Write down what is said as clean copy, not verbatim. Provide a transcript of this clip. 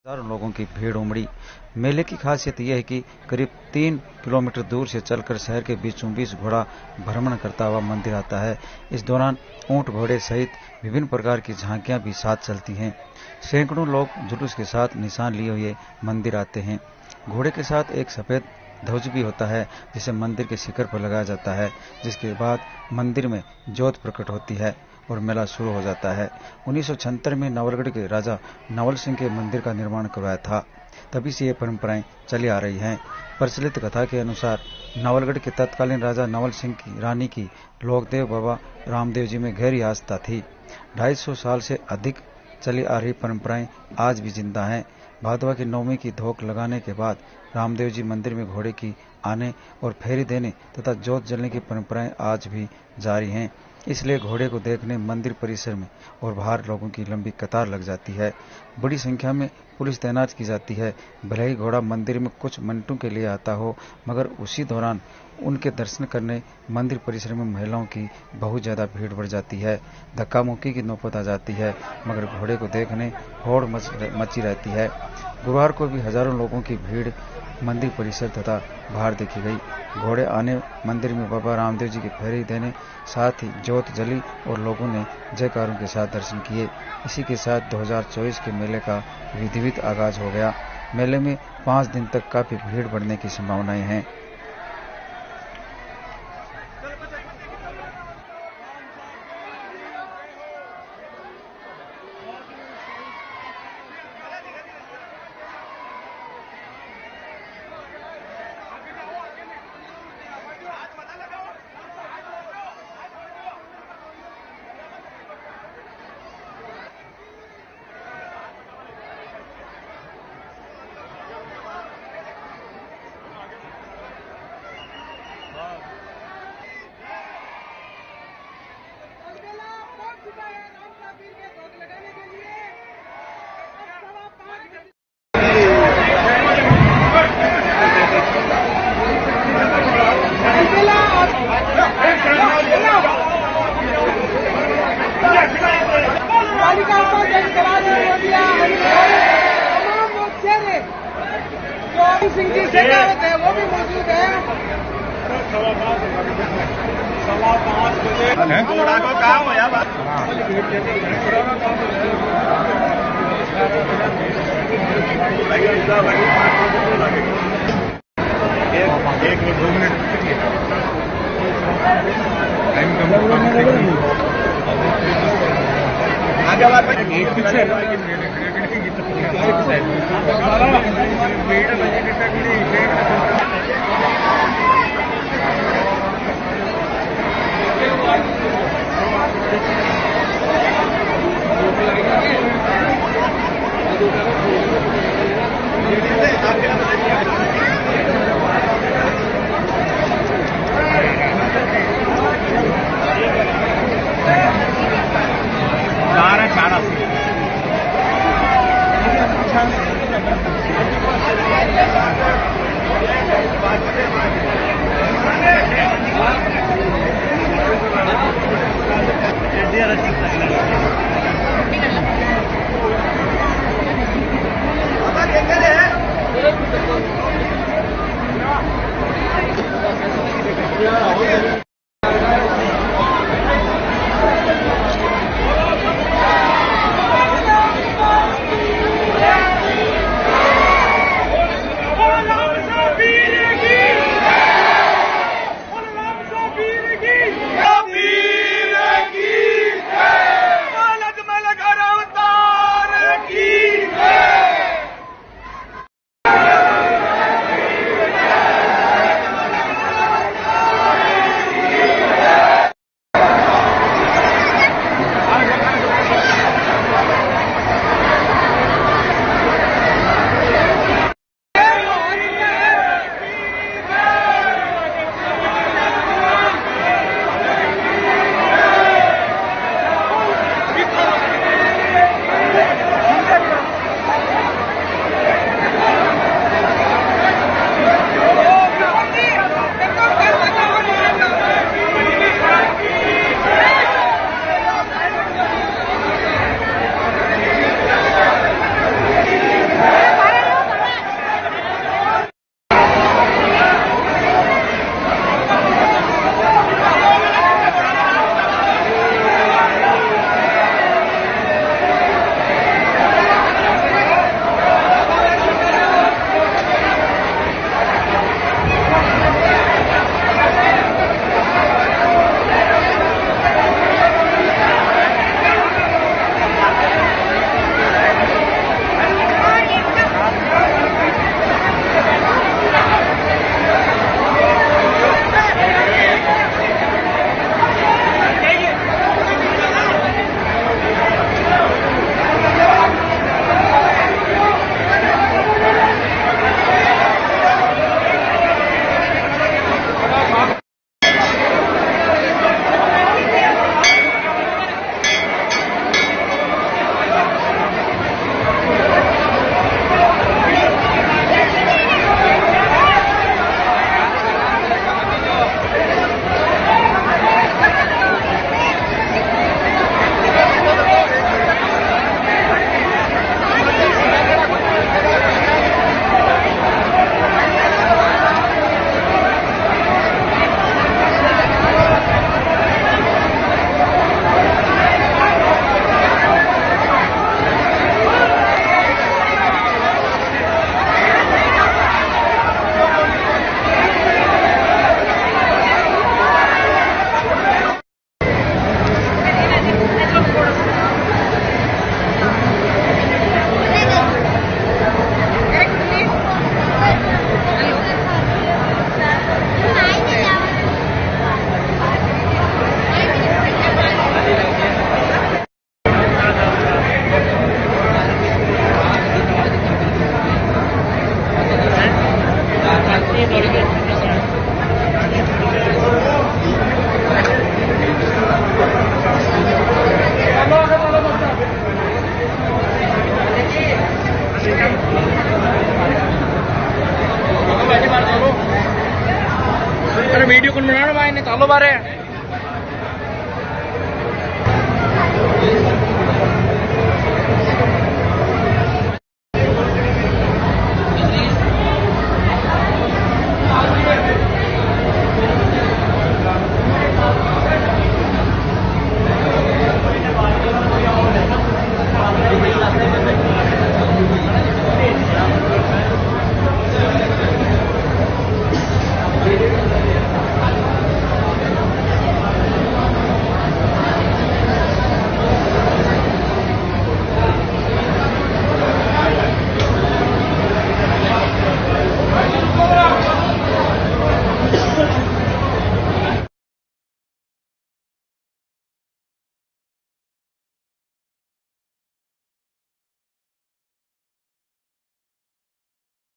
हजारों लोगों की भीड़ उमड़ी। मेले की खासियत यह है कि करीब 3 किलोमीटर दूर से चलकर शहर के बीचों बीच घोड़ा भ्रमण करता हुआ मंदिर आता है। इस दौरान ऊंट घोड़े सहित विभिन्न प्रकार की झांकियां भी साथ चलती हैं। सैकड़ों लोग जुलूस के साथ निशान लिए हुए मंदिर आते हैं। घोड़े के साथ एक सफेद ध्वज भी होता है जिसे मंदिर के शिखर पर लगाया जाता है, जिसके बाद मंदिर में ज्योत प्रकट होती है और मेला शुरू हो जाता है। 1976 में नवलगढ़ के राजा नवल सिंह के मंदिर का निर्माण करवाया था। तभी से ये परंपराएं चली आ रही हैं। प्रचलित कथा के अनुसार नवलगढ़ के तत्कालीन राजा नवल सिंह की रानी की लोकदेव बाबा रामदेव जी में गहरी आस्था थी। 250 साल से अधिक चली आ रही परंपराएं आज भी जिंदा हैं। भादवा की नवमी की धोख लगाने के बाद रामदेव जी मंदिर में घोड़े की आने और फेरी देने तथा जोत जलने की परंपराएं आज भी जारी हैं। इसलिए घोड़े को देखने मंदिर परिसर में और बाहर लोगों की लंबी कतार लग जाती है। बड़ी संख्या में पुलिस तैनात की जाती है। भले ही घोड़ा मंदिर में कुछ मिनटों के लिए आता हो, मगर उसी दौरान उनके दर्शन करने मंदिर परिसर में महिलाओं की बहुत ज्यादा भीड़ बढ़ जाती है। धक्का मुक्की की नौबत आ जाती है, मगर घोड़े को देखने होड़ मची रहती है। गुरुवार को भी हजारों लोगों की भीड़ मंदिर परिसर तथा बाहर देखी गई। घोड़े आने, मंदिर में बाबा रामदेव जी की फेरी देने, साथ ही ज्योत जली और लोगों ने जयकारों के साथ दर्शन किए। इसी के साथ 2024 के मेले का विधिवत आगाज हो गया। मेले में 5 दिन तक काफी भीड़ बढ़ने की संभावनाएं हैं। सिंह की शेखावत है, वो भी मौजूद है। 5:15 बजे घोड़ा को काम होया एक 2 मिनट टाइम कम आगे बात एक पीछे वीडियो कॉल बनाना मायने चालो बारे